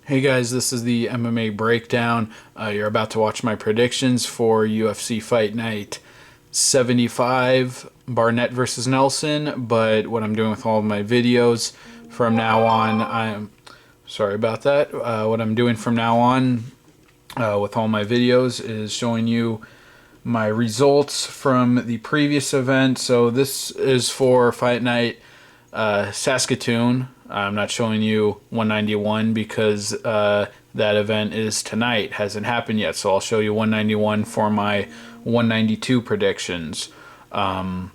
Hey guys, this is the MMA breakdown. You're about to watch my predictions for UFC Fight Night 75, Barnett versus Nelson. But what I'm doing with all of my videos from now on, I'm sorry about that. What I'm doing from now on with all my videos is showing you my results from the previous event. So this is for Fight Night Saskatoon. I'm not showing you 191 because that event is tonight, hasn't happened yet. So I'll show you 191 for my 192 predictions. But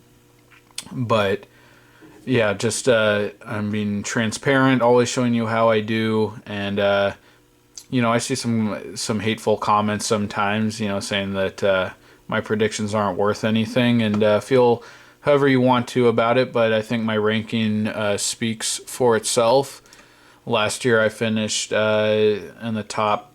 yeah, just I'm being transparent, always showing you how I do, and I see some hateful comments sometimes, saying that my predictions aren't worth anything, and feel however you want to about it, but I think my ranking speaks for itself. Last year I finished in the top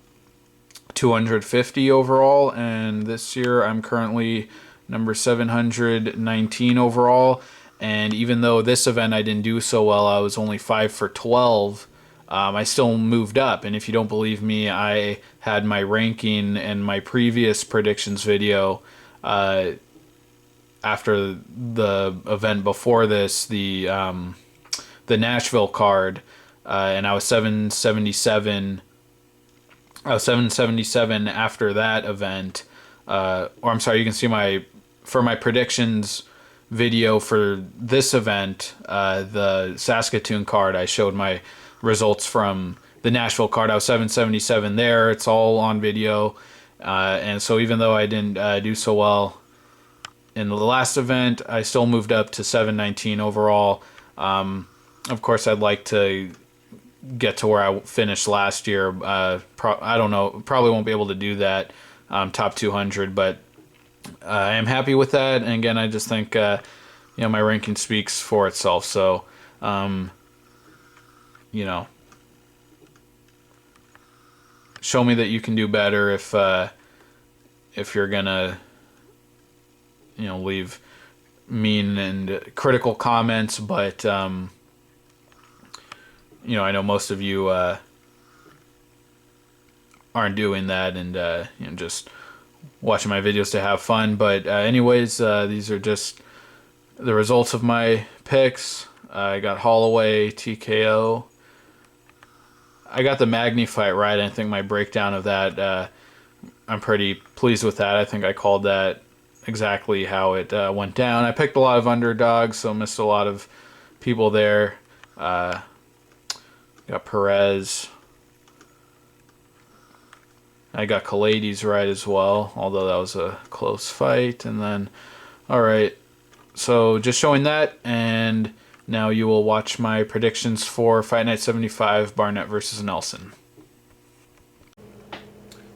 250 overall, and this year I'm currently number 719 overall. And even though this event I didn't do so well, I was only 5 for 12. I still moved up, and if you don't believe me, I had my ranking in my previous predictions video after the event before this, the Nashville card, and I was 777. I was 777 after that event, or I'm sorry, you can see for my predictions video for this event, the Saskatoon card. I showed my results from the Nashville card. I was 777 there. It's all on video, and so even though I didn't do so well in the last event, I still moved up to 719 overall. Of course, I'd like to get to where I finished last year. I don't know, probably won't be able to do that, top 200, but I am happy with that. And again, I just think my ranking speaks for itself. So, show me that you can do better if you're gonna leave mean and critical comments, but I know most of you aren't doing that, and just watching my videos to have fun. But anyways, these are just the results of my picks. I got Holloway TKO. I got the Magny fight right. I think my breakdown of that, I'm pretty pleased with that. I think I called that exactly how it went down. I picked a lot of underdogs, so missed a lot of people there. Got Perez. I got Kalades right as well, although that was a close fight. And then, all right, so just showing that, and now you will watch my predictions for Fight Night 75, Barnett versus Nelson.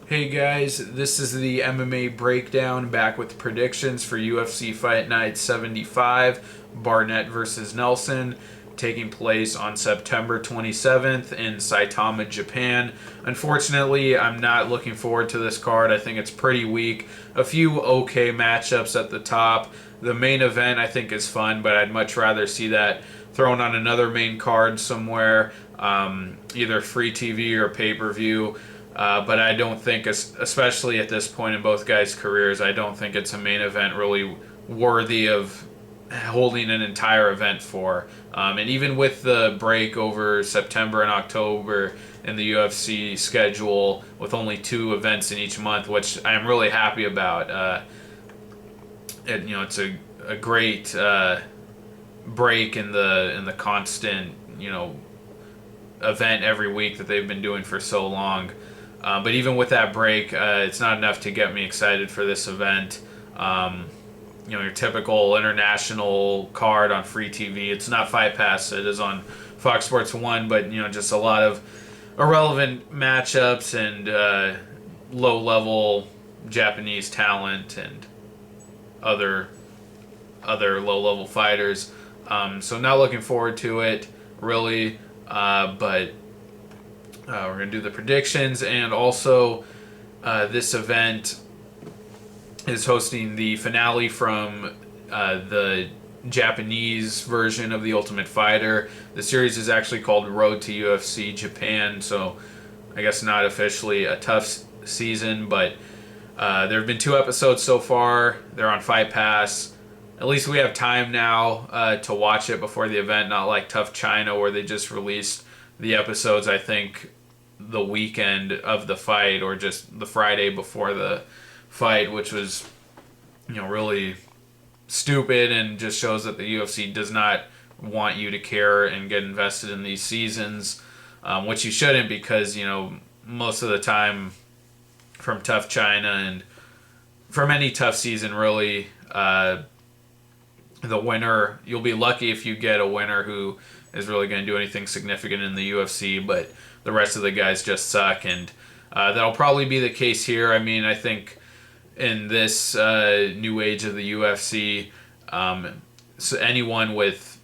Hey guys, this is the MMA breakdown, back with predictions for UFC Fight Night 75, Barnett versus Nelson, taking place on September 27th in Saitama, Japan. Unfortunately, I'm not looking forward to this card. I think it's pretty weak. A few okay matchups at the top. The main event I think is fun, but I'd much rather see that thrown on another main card somewhere, either free TV or pay-per-view. But I don't think, especially at this point in both guys' careers, I don't think it's a main event really worthy of holding an entire event for. And even with the break over September and October in the UFC schedule, with only 2 events in each month, which I am really happy about, it's a great break in the constant event every week that they've been doing for so long. But even with that break, it's not enough to get me excited for this event. Your typical international card on free TV. It's not Fight Pass. It is on Fox Sports 1, but just a lot of irrelevant matchups and low-level Japanese talent and other low-level fighters. So not looking forward to it, really, but we're going to do the predictions, and also this event is hosting the finale from the Japanese version of The Ultimate Fighter. The series is actually called Road to UFC Japan, so I guess not officially a tough season, but there have been 2 episodes so far. They're on Fight Pass. At least we have time now to watch it before the event, not like Tough China where they just released the episodes, I think, the weekend of the fight or just the Friday before the fight, which was, really stupid and just shows that the UFC does not want you to care and get invested in these seasons, which you shouldn't because, most of the time from Tough China and from any tough season, really, the winner, you'll be lucky if you get a winner who is really going to do anything significant in the UFC, but the rest of the guys just suck, and that'll probably be the case here. I mean, I think in this new age of the UFC, so anyone with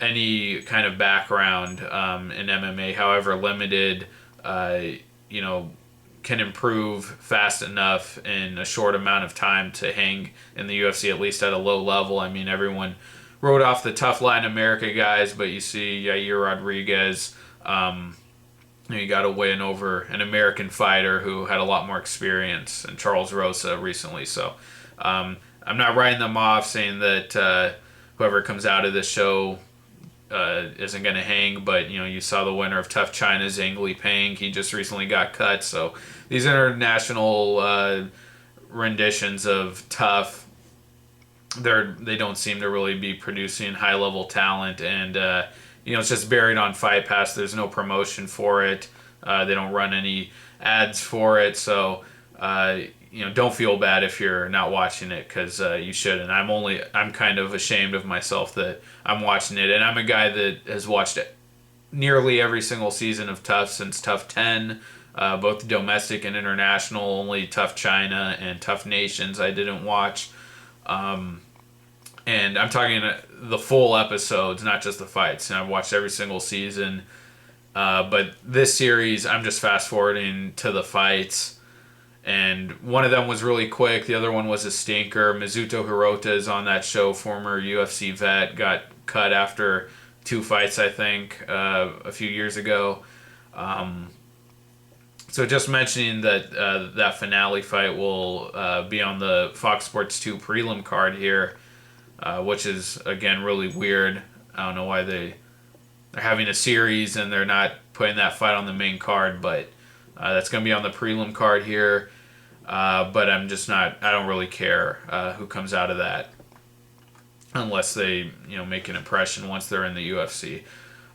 any kind of background in MMA, however limited, can improve fast enough in a short amount of time to hang in the UFC, at least at a low level. I mean, everyone wrote off the tough Latin America guys, but you see Yair Rodriguez, you got to win over an American fighter who had a lot more experience, and Charles Rosa recently. So I'm not writing them off, saying that whoever comes out of this show isn't going to hang, but you saw the winner of Tough China, Zhang Li Peng. He just recently got cut. So these international renditions of Tough, they don't seem to really be producing high level talent, and it's just buried on Fight Pass. There's no promotion for it. They don't run any ads for it, so don't feel bad if you're not watching it, because you shouldn't. I'm kind of ashamed of myself that I'm watching it, and I'm a guy that has watched nearly every single season of Tough since Tough 10, both domestic and international. Only Tough China and Tough Nations I didn't watch. And I'm talking the full episodes, not just the fights. And I've watched every single season. But this series, I'm just fast forwarding to the fights. And one of them was really quick. The other one was a stinker. Mizuto Hirota is on that show, former UFC vet, got cut after 2 fights, I think, a few years ago. So just mentioning that that finale fight will be on the Fox Sports 2 prelim card here, which is, again, really weird. I don't know why they're having a series and they're not putting that fight on the main card, but that's going to be on the prelim card here. But I don't really care who comes out of that unless they, make an impression once they're in the UFC.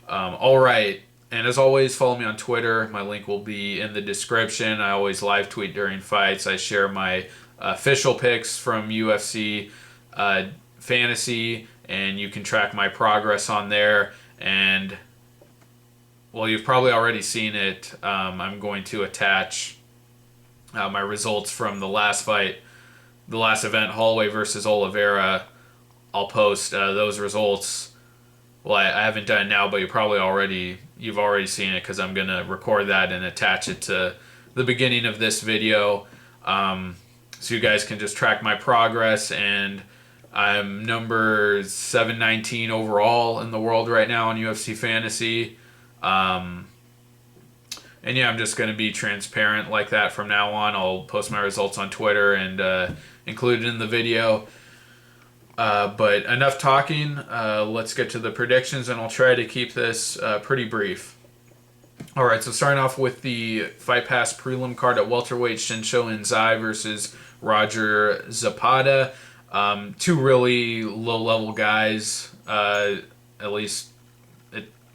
All right. And as always, follow me on Twitter. My link will be in the description. I always live tweet during fights. I share my official picks from UFC Fantasy, and you can track my progress on there. And, well, you've probably already seen it. I'm going to attach my results from the last fight, the last event, Holloway versus Oliveira. I'll post those results. Well, I haven't done it now, but you've already seen it because I'm going to record that and attach it to the beginning of this video, so you guys can just track my progress. And I'm number 719 overall in the world right now on UFC Fantasy. And yeah, I'm just going to be transparent like that from now on. I'll post my results on Twitter and include it in the video. But enough talking. Let's get to the predictions, and I'll try to keep this pretty brief. All right, so starting off with the Fight Pass prelim card at welterweight, Shinsho Inzai versus Roger Zapata. 2 really low-level guys, at least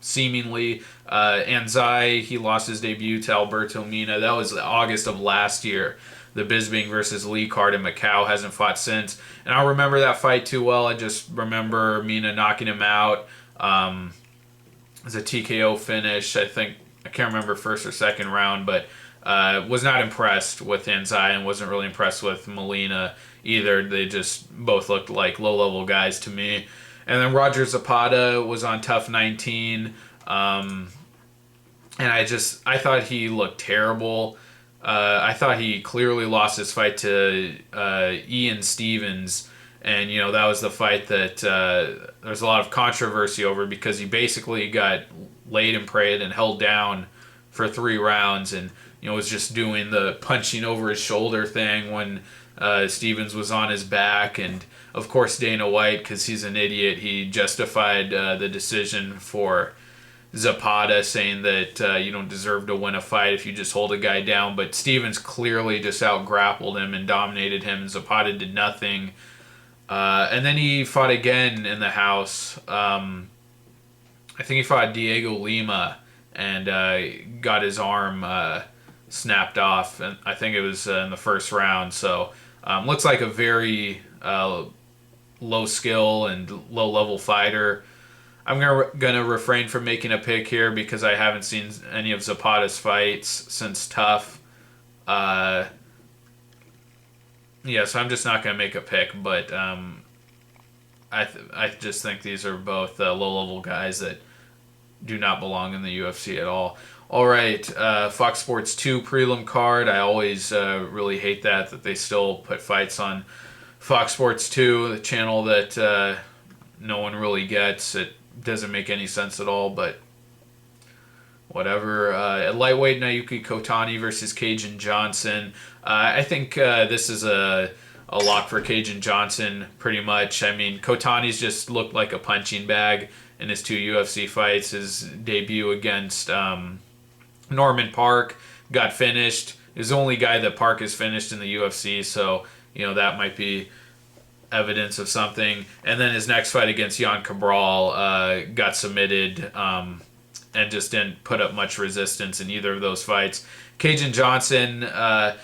seemingly. Inzai, he lost his debut to Alberto Mina. That was August of last year. The Bisping versus Lee card in Macau, hasn't fought since. And I don't remember that fight too well. I just remember Mina knocking him out. It was a TKO finish. I can't remember first or second round, but was not impressed with Inzai and wasn't really impressed with Molina either. They just both looked like low-level guys to me. And then Roger Zapata was on Tough 19. And I thought he looked terrible. I thought he clearly lost his fight to Ian Stevens, and that was the fight that there's a lot of controversy over because he basically got laid and prayed and held down for 3 rounds, and was just doing the punching over his shoulder thing when Stevens was on his back. And of course Dana White, because he's an idiot, he justified the decision for Zapata, saying that you don't deserve to win a fight if you just hold a guy down. But Stevens clearly just out-grappled him and dominated him. Zapata did nothing. And then he fought again in the house. I think he fought Diego Lima and got his arm snapped off. And I think it was in the first round. So looks like a very low skill and low level fighter. I'm gonna refrain from making a pick here because I haven't seen any of Zapata's fights since Tough. So I'm just not gonna make a pick. But I just think these are both low level guys that do not belong in the UFC at all. All right, Fox Sports 2 prelim card. I always really hate that they still put fights on Fox Sports 2, the channel that no one really gets. It doesn't make any sense at all, but whatever. At lightweight, Naoki Kotani versus Cajun Johnson. I think this is a lock for Cajun Johnson, pretty much. I mean, Kotani's just looked like a punching bag in his 2 UFC fights. His debut against Norman Park got finished. He's the only guy that Park has finished in the UFC, so that might be evidence of something. And then his next fight against Jan Cabral got submitted and just didn't put up much resistance in either of those fights. Cajun Johnson, a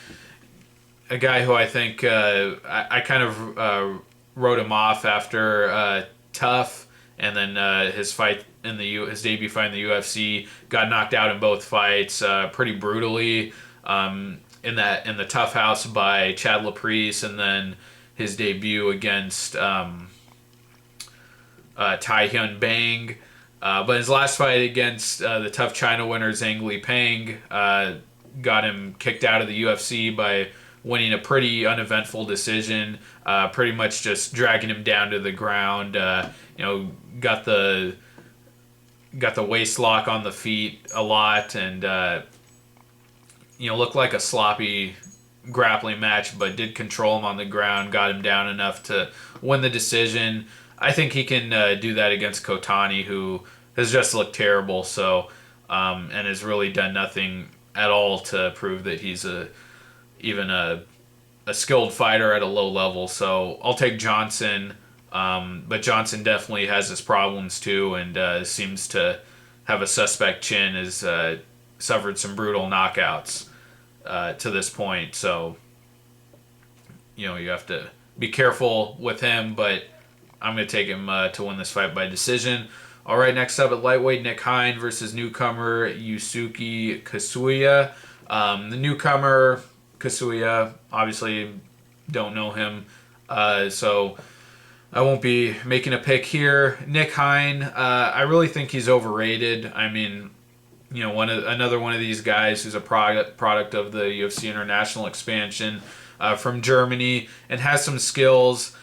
guy who I think I kind of wrote him off after Tough, and then his debut fight in the UFC, got knocked out in both fights pretty brutally in the Tough House by Chad Laprise, and then his debut against Tai Hyun Bang. But his last fight against the Tough China winner Zhang Li Peng got him kicked out of the UFC by winning a pretty uneventful decision, pretty much just dragging him down to the ground. Got the waist lock on the feet a lot, and looked like a sloppy grappling match, but did control him on the ground, got him down enough to win the decision. I think he can do that against Kotani, who has just looked terrible, and has really done nothing at all to prove that he's even a skilled fighter at a low level. So I'll take Johnson, but Johnson definitely has his problems too, and seems to have a suspect chin, has suffered some brutal knockouts to this point. So you have to be careful with him, but I'm going to take him to win this fight by decision. All right, next up at lightweight, Nick Hein versus newcomer Yusuke Kasuya. The newcomer Kasuya, obviously don't know him, so I won't be making a pick here. Nick Hein, I really think he's overrated. I mean, another one of these guys who's a product of the UFC international expansion from Germany, and has some skills.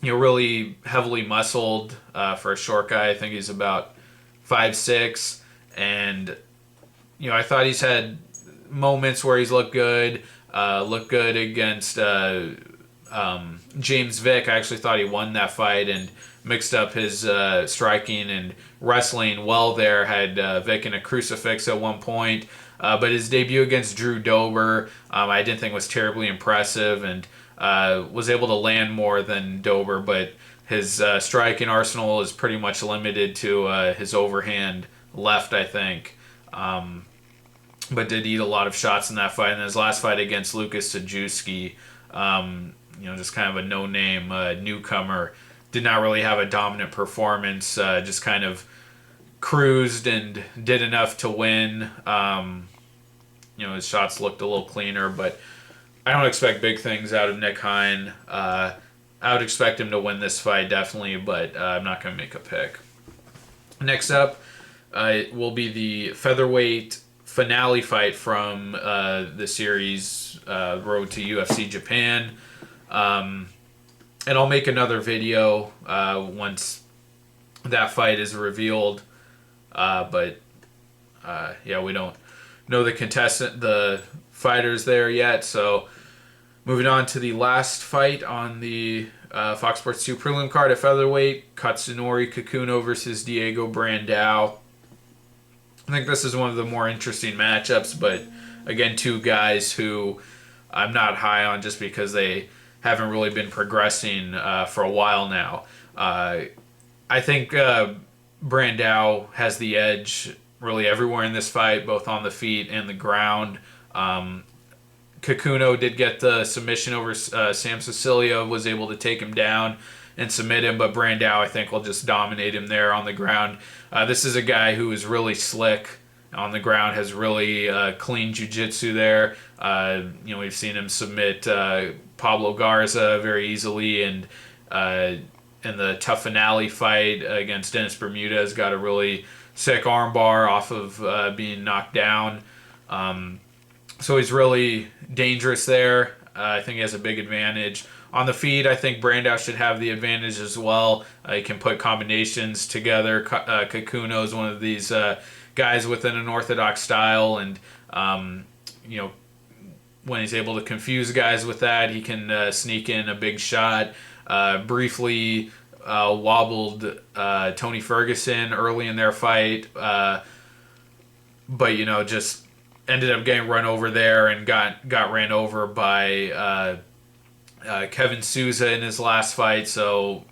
Really heavily muscled for a short guy. I think he's about 5'6", and I thought he's had moments where he's looked good. Looked good against James Vick. I actually thought he won that fight and mixed up his striking and wrestling well there. Had Vick in a crucifix at one point. But his debut against Drew Dober, I didn't think was terribly impressive, and was able to land more than Dober, but his striking arsenal is pretty much limited to his overhand left, I think. But did eat a lot of shots in that fight. And his last fight against Lucas Sajewski, just kind of a no-name newcomer, did not really have a dominant performance, just kind of cruised and did enough to win. His shots looked a little cleaner, but I don't expect big things out of Nick Hein. I would expect him to win this fight, definitely, but I'm not going to make a pick. Next up will be the featherweight finale fight from the series Road to UFC Japan. And I'll make another video once that fight is revealed. But yeah, we don't know the fighters there yet. So moving on to the last fight on the Fox Sports 2 prelim card at featherweight, Katsunori Kikuno versus Diego Brandao. I think this is one of the more interesting matchups, but again, two guys who I'm not high on just because they haven't really been progressing for a while now. I think Brandao has the edge really everywhere in this fight, both on the feet and the ground. Kikuno did get the submission over Sam Sicilia, was able to take him down and submit him, but Brandao, I think, will just dominate him there on the ground. This is a guy who is really slick on the ground, has really clean jiu-jitsu there. We've seen him submit Pablo Garza very easily, and in the tough finale fight against Dennis Bermudez, got a really sick armbar off of being knocked down. So he's really dangerous there. I think he has a big advantage. On the feet, I think Brandao should have the advantage as well. He can put combinations together. Kikuno is one of these guys with an unorthodox style, and when he's able to confuse guys with that, he can sneak in a big shot. Briefly wobbled Tony Ferguson early in their fight, but just ended up getting run over there and got ran over by Kevin Souza in his last fight. So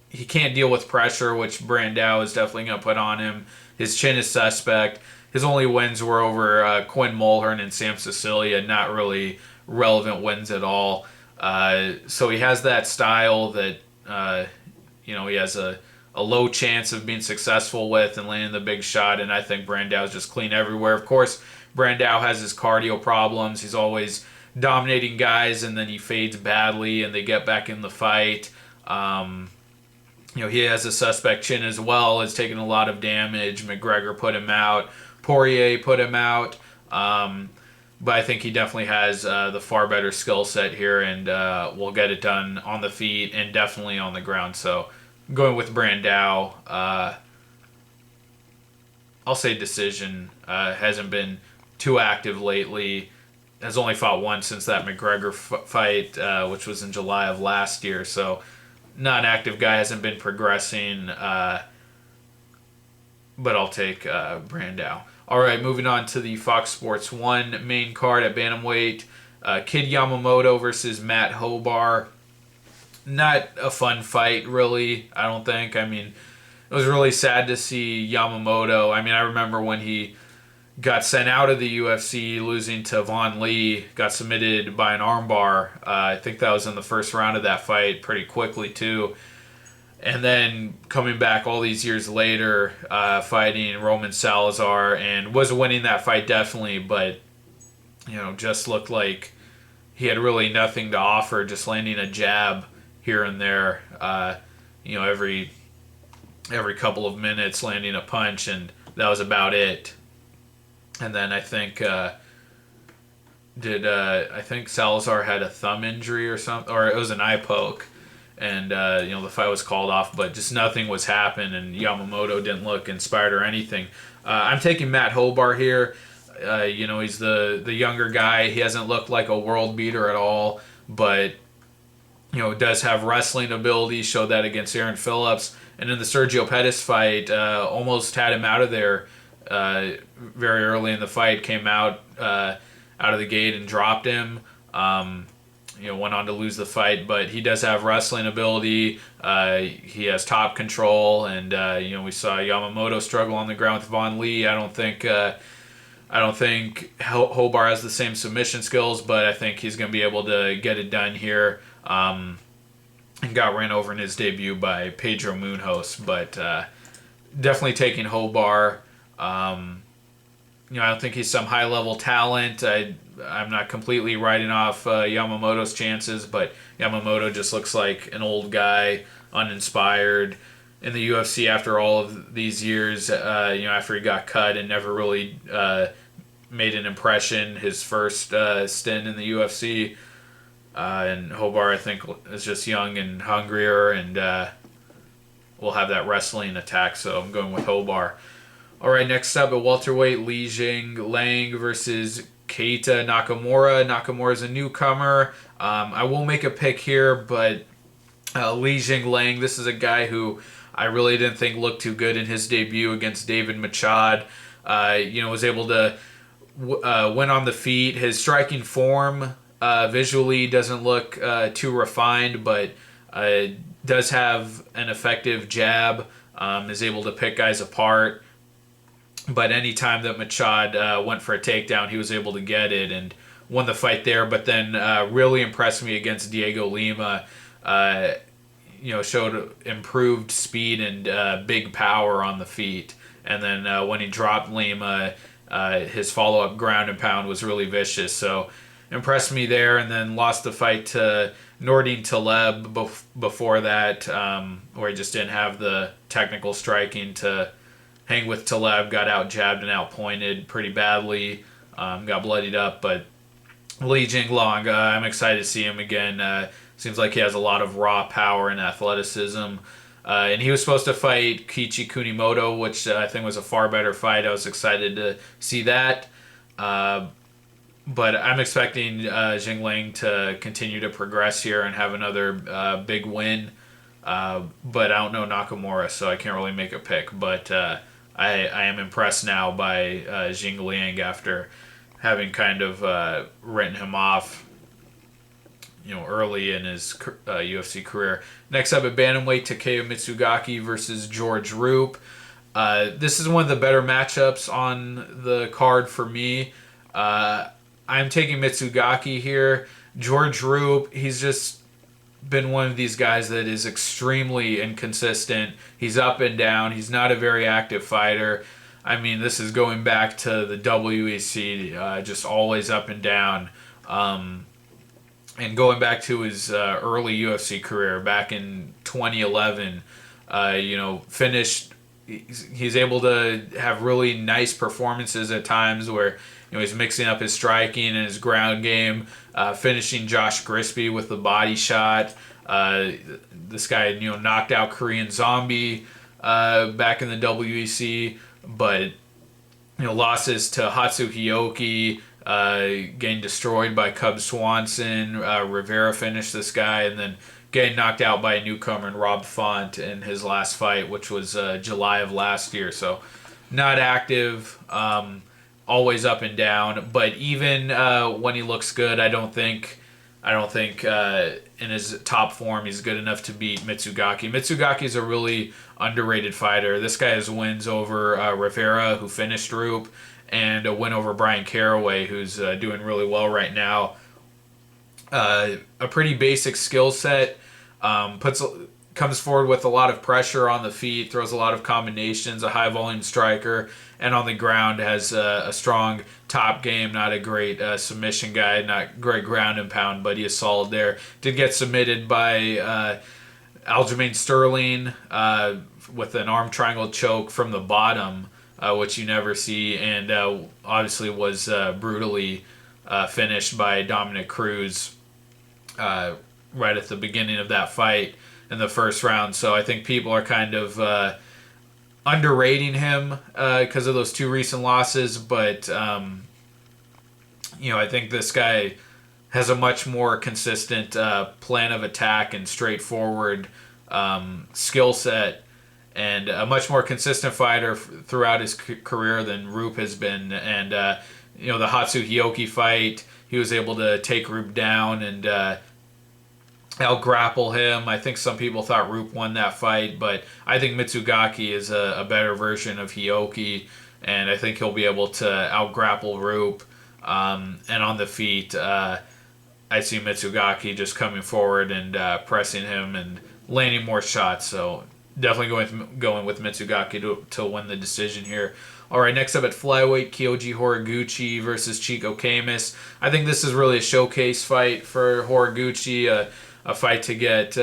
he can't deal with pressure, which Brandao is definitely going to put on him. His chin is suspect. His only wins were over Quinn Mulhern and Sam Sicilia, not really relevant wins at all. So he has that style that he has a low chance of being successful with and landing the big shot, and I think Brandao's just clean everywhere. Of course, Brandao has his cardio problems. He's always dominating guys, and then he fades badly, and they get back in the fight. He has a suspect chin as well. Has taken a lot of damage. McGregor put him out. Poirier put him out. But I think he definitely has the far better skill set here, and will get it done on the feet and definitely on the ground. So I'm going with Brandao. I'll say decision. Hasn't been too active lately. Has only fought once since that McGregor fight, which was in July of last year. So not an active guy, hasn't been progressing. But I'll take Brandao. All right, moving on to the Fox Sports 1 main card at bantamweight. Kid Yamamoto versus Matt Hobar. Not a fun fight, really, I don't think. I mean, it was really sad to see Yamamoto. I mean, I remember when he got sent out of the UFC, losing to Vaughn Lee, got submitted by an armbar. I think that was in the first round of that fight pretty quickly, too. And then coming back all these years later, fighting Roman Salazar, and was winning that fight definitely, but just looked like he had really nothing to offer, just landing a jab here and there, every couple of minutes landing a punch, and that was about it. And then I think I think Salazar had a thumb injury or something, or it was an eye poke, and the fight was called off, but just nothing was happening, and Yamamoto didn't look inspired or anything. I'm taking Matt Hobar here. He's the younger guy. He hasn't looked like a world beater at all, but does have wrestling ability. Showed that against Aaron Phillips, and in the Sergio Pettis fight, almost had him out of there very early in the fight. Came out of the gate and dropped him. Went on to lose the fight, but he does have wrestling ability. He has top control, and we saw Yamamoto struggle on the ground with Vaughn Lee. I don't think Hobar has the same submission skills, but I think he's going to be able to get it done here. And got ran over in his debut by Pedro Munoz, but definitely taking Hobar. I don't think he's some high-level talent. I'm not completely writing off Yamamoto's chances, but Yamamoto just looks like an old guy, uninspired in the UFC after all of these years. After he got cut and never really made an impression his first stint in the UFC. And Hobar, I think, is just young and hungrier, and will have that wrestling attack, so I'm going with Hobar. All right, next up at welterweight, Li Jing Lang versus Keita Nakamura. Nakamura is a newcomer. I will make a pick here, but Li Jing Lang, this is a guy who I really didn't think looked too good in his debut against David Machad. Was able to win on the feet. His striking form visually doesn't look too refined, but does have an effective jab. Is able to pick guys apart. But anytime that Machad went for a takedown, he was able to get it and won the fight there. But then really impressed me against Diego Lima. Showed improved speed and big power on the feet. And then when he dropped Lima, his follow-up ground and pound was really vicious. So impressed me there, and then lost the fight to Nordine Taleb before that, where he just didn't have the technical striking to hang with Taleb. Got out jabbed and out pointed pretty badly. Got bloodied up, but Li Jinglong, I'm excited to see him again. Seems like he has a lot of raw power and athleticism. And he was supposed to fight Kichi Kunimoto, which I think was a far better fight. I was excited to see that. But I'm expecting Jingling to continue to progress here and have another big win. But I don't know Nakamura, so I can't really make a pick. But I am impressed now by Jingling after having kind of written him off early in his UFC career. Next up at bantamweight, Takeo Mizugaki versus George Roop. This is one of the better matchups on the card for me. I'm taking Mizugaki here. George Roop, he's just been one of these guys that is extremely inconsistent. He's up and down. He's not a very active fighter. I mean, this is going back to the WEC, just always up and down. And going back to his early UFC career back in 2011, finished. He's able to have really nice performances at times where he's mixing up his striking and his ground game, finishing Josh Grisby with the body shot. This guy knocked out Korean Zombie back in the WEC, but losses to Hatsu Hioki. Getting destroyed by Cub Swanson. Rivera finished this guy, and then getting knocked out by a newcomer in Rob Font in his last fight, which was July of last year. So not active, always up and down. But even when he looks good, I don't think in his top form he's good enough to beat Mizugaki. Mizugaki is a really underrated fighter. This guy has wins over Rivera, who finished Roop, and a win over Brian Caraway, who's doing really well right now. A pretty basic skill set. Comes forward with a lot of pressure on the feet, throws a lot of combinations, a high volume striker, and on the ground has a strong top game. Not a great submission guy, not great ground and pound, but he is solid there. Did get submitted by Aljamain Sterling with an arm triangle choke from the bottom, which you never see, and obviously was brutally finished by Dominic Cruz right at the beginning of that fight in the first round. So I think people are kind of underrating him because of those two recent losses, but I think this guy has a much more consistent plan of attack and straightforward skill set, and a much more consistent fighter throughout his career than Roop has been. And the Hatsu Hioki fight, he was able to take Roop down and out-grapple him. I think some people thought Roop won that fight, but I think Mizugaki is a better version of Hioki, and I think he'll be able to out-grapple Roop. And on the feet, I see Mizugaki just coming forward and pressing him and landing more shots. So definitely going with Mizugaki to win the decision here. All right, next up at Flyweight, Kyoji Horiguchi versus Chico Camus. I think this is really a showcase fight for Horiguchi, a fight to get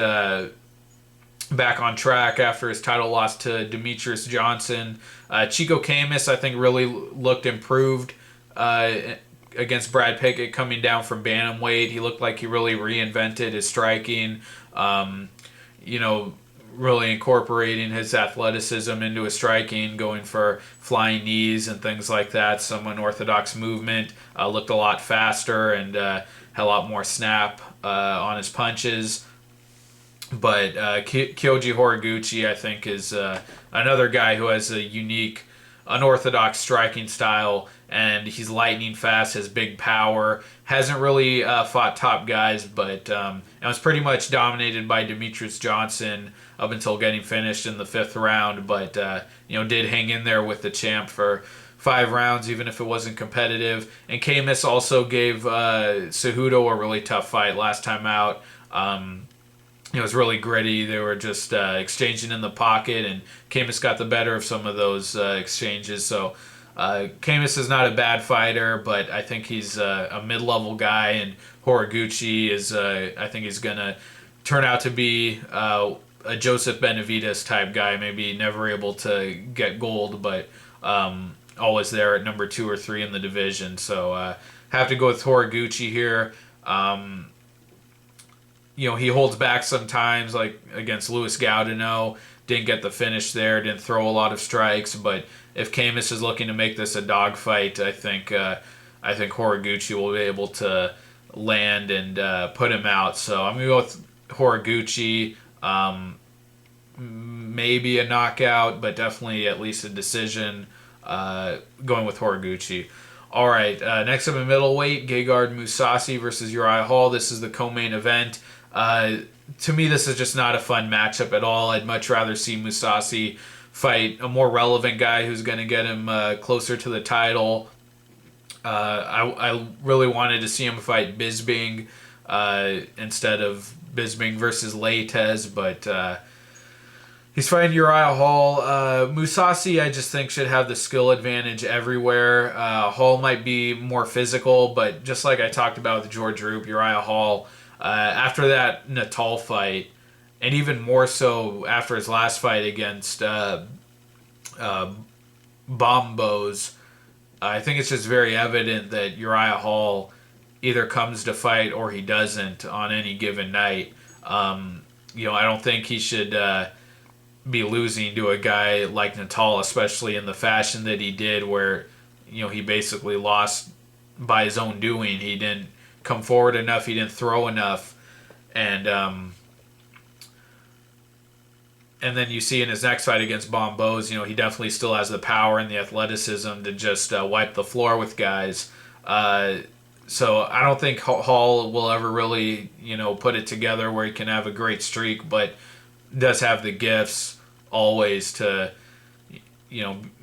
back on track after his title loss to Demetrius Johnson. Chico Camus, I think, really looked improved against Brad Pickett coming down from bantamweight. He looked like he really reinvented his striking. really incorporating his athleticism into his striking, going for flying knees and things like that. Some unorthodox movement. Looked a lot faster and had a lot more snap on his punches. But Kyoji Horiguchi, I think, is another guy who has a unique, unorthodox striking style, and he's lightning fast, has big power. Hasn't really fought top guys, but and was pretty much dominated by Demetrius Johnson up until getting finished in the 5th round. But did hang in there with the champ for 5 rounds, even if it wasn't competitive. And Camus also gave Cejudo a really tough fight last time out. It was really gritty. They were just exchanging in the pocket, and Camus got the better of some of those exchanges. So Camus is not a bad fighter, but I think he's a mid-level guy, and Horiguchi is, I think he's going to turn out to be a Joseph Benavidez type guy, maybe never able to get gold, but always there at number 2 or 3 in the division. So have to go with Horiguchi here. He holds back sometimes, like against Luis Gaudino. Didn't get the finish there, didn't throw a lot of strikes, but if Camus is looking to make this a dogfight, I think Horiguchi will be able to land and put him out. So I'm going to go with Horiguchi. Maybe a knockout, but definitely at least a decision. Going with Horiguchi. All right, next up in middleweight, Gegard Mousasi versus Uriah Hall. This is the co-main event. To me, this is just not a fun matchup at all. I'd much rather see Mousasi fight a more relevant guy who's going to get him closer to the title. I really wanted to see him fight Bisping instead of Bisping versus Leites, but he's fighting Uriah Hall. Mousasi, I just think, should have the skill advantage everywhere. Hall might be more physical, but just like I talked about with George Roop, Uriah Hall, after that Natal fight, and even more so after his last fight against Bombos, I think it's just very evident that Uriah Hall either comes to fight or he doesn't on any given night. I don't think he should be losing to a guy like Natal, especially in the fashion that he did, where he basically lost by his own doing. He didn't come forward enough, he didn't throw enough, and then you see in his next fight against Bombos, he definitely still has the power and the athleticism to just wipe the floor with guys. So I don't think Hall will ever really put it together where he can have a great streak, but does have the gifts always to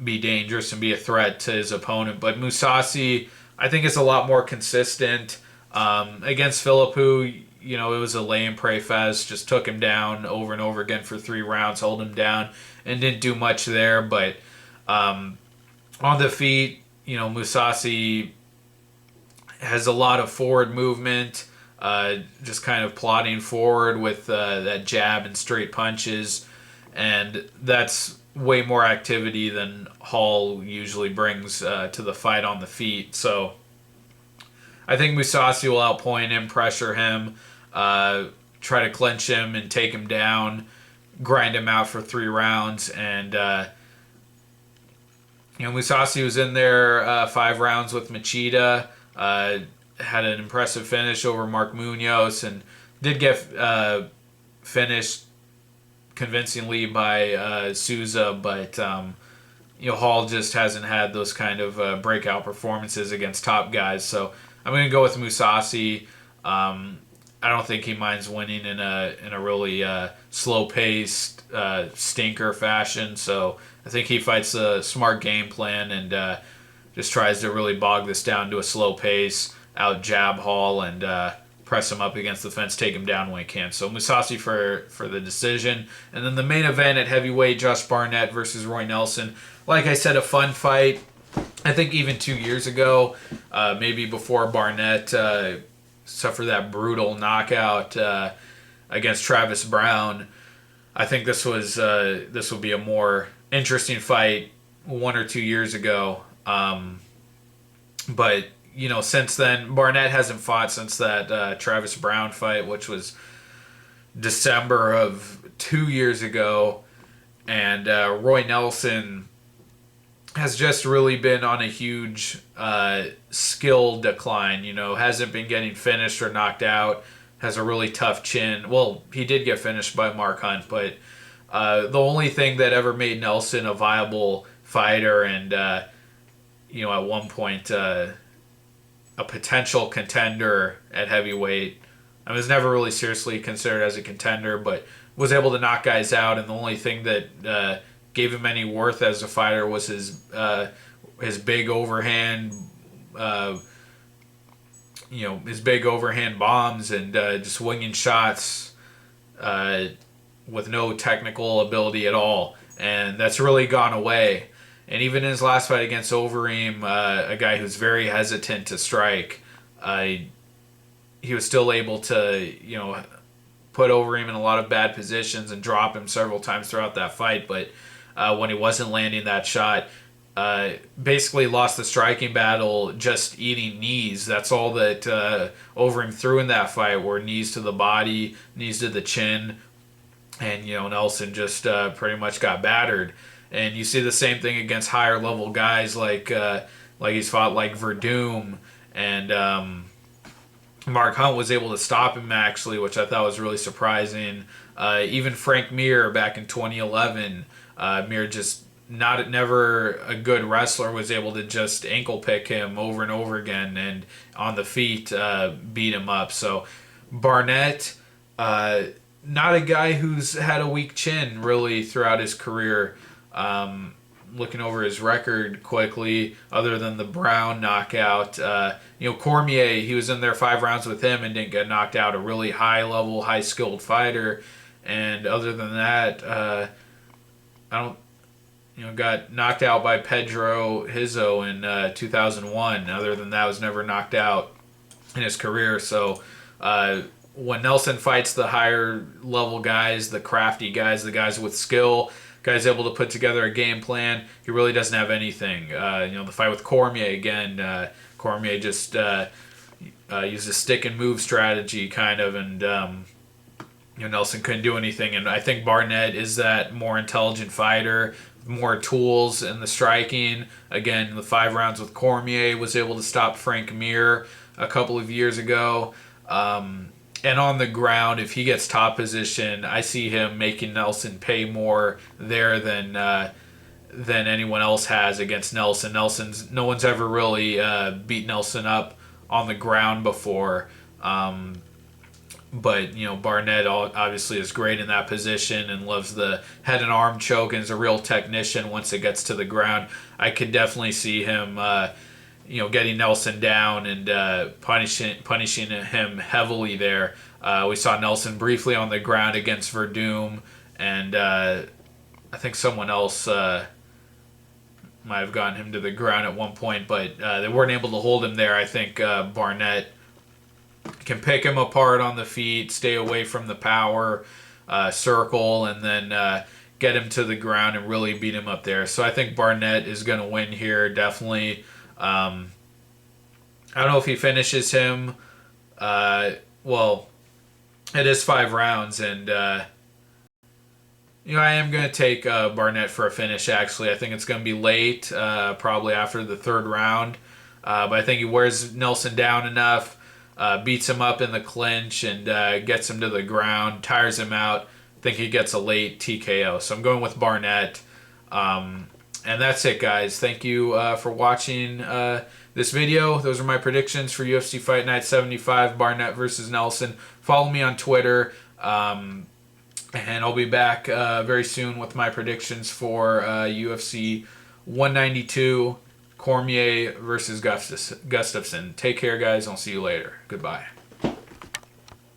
be dangerous and be a threat to his opponent. But Mousasi, I think, is a lot more consistent. Against Philippou, it was a lay and pray fest. Just took him down over and over again for 3 rounds, hold him down, and didn't do much there. But on the feet, Mousasi has a lot of forward movement, just kind of plodding forward with that jab and straight punches. And that's way more activity than Hall usually brings to the fight on the feet. So I think Mousasi will outpoint him, pressure him, try to clinch him and take him down, grind him out for 3 rounds. And, Mousasi was in there 5 rounds with Machida, had an impressive finish over Mark Munoz, and did get finished convincingly by Souza, but Hall just hasn't had those kind of breakout performances against top guys. So I'm going to go with Mousasi. I don't think he minds winning in a really slow-paced stinker fashion. So I think he fights a smart game plan and just tries to really bog this down to a slow pace, out jab Hall, and press him up against the fence, take him down when he can. So Mousasi for the decision. And then the main event at heavyweight, Josh Barnett versus Roy Nelson. Like I said, a fun fight. I think even 2 years ago, maybe before Barnett suffered that brutal knockout against Travis Brown, I think this would be a more interesting fight 1 or 2 years ago. But since then, Barnett hasn't fought since that Travis Brown fight, which was December of 2 years ago, and Roy Nelson has just really been on a huge skill decline. You know, hasn't been getting finished or knocked out. Has a really tough chin. Well, he did get finished by Mark Hunt, but the only thing that ever made Nelson a viable fighter and you know, at one point a potential contender at heavyweight. I was never really seriously considered as a contender, but was able to knock guys out. And the only thing that gave him any worth as a fighter was his big overhand, you know, his big overhand bombs and just winging shots with no technical ability at all. And that's really gone away. And even in his last fight against Overeem, a guy who's very hesitant to strike, he was still able to, you know, put Overeem in a lot of bad positions and drop him several times throughout that fight. But when he wasn't landing that shot, basically lost the striking battle just eating knees. That's all that Overeem threw in that fight were knees to the body, knees to the chin. And, you know, Nelson just pretty much got battered. And you see the same thing against higher level guys like he's fought like Verdum, and Mark Hunt was able to stop him actually, which I thought was really surprising. Even Frank Mir back in 2011, Mir just never a good wrestler, was able to just ankle pick him over and over again and on the feet beat him up. So Barnett, not a guy who's had a weak chin really throughout his career. Looking over his record quickly, other than the Brown knockout, you know, Cormier, he was in there 5 rounds with him and didn't get knocked out. A really high level, high skilled fighter. And other than that, got knocked out by Pedro Hizo in 2001. Other than that, was never knocked out in his career. So when Nelson fights the higher level guys, the crafty guys, the guys with skill, guys able to put together a game plan, he really doesn't have anything. The fight with Cormier again, Cormier just used a stick and move strategy kind of, and Nelson couldn't do anything. And I think Barnett is that more intelligent fighter, more tools in the striking. Again, the 5 rounds with Cormier, was able to stop Frank Mir a couple of years ago. And on the ground, if he gets top position, I see him making Nelson pay more there than anyone else has against Nelson. No one's ever really beat Nelson up on the ground before. But, Barnett obviously is great in that position and loves the head and arm choke and is a real technician once it gets to the ground. I could definitely see him getting Nelson down and punishing him heavily there. We saw Nelson briefly on the ground against Verdum, and I think someone else might have gotten him to the ground at one point, but they weren't able to hold him there. I think Barnett can pick him apart on the feet, stay away from the power, circle, and then get him to the ground and really beat him up there. So I think Barnett is going to win here, definitely. I don't know if he finishes him. Well, it is 5 rounds, and I am going to take Barnett for a finish, actually. I think it's going to be late, probably after the 3rd round. But I think he wears Nelson down enough, beats him up in the clinch, and gets him to the ground, tires him out. I think he gets a late TKO. So I'm going with Barnett. And that's it, guys. Thank you for watching this video. Those are my predictions for UFC Fight Night 75, Barnett versus Nelson. Follow me on Twitter. And I'll be back very soon with my predictions for UFC 192, Cormier versus Gustafsson. Take care, guys. I'll see you later. Goodbye.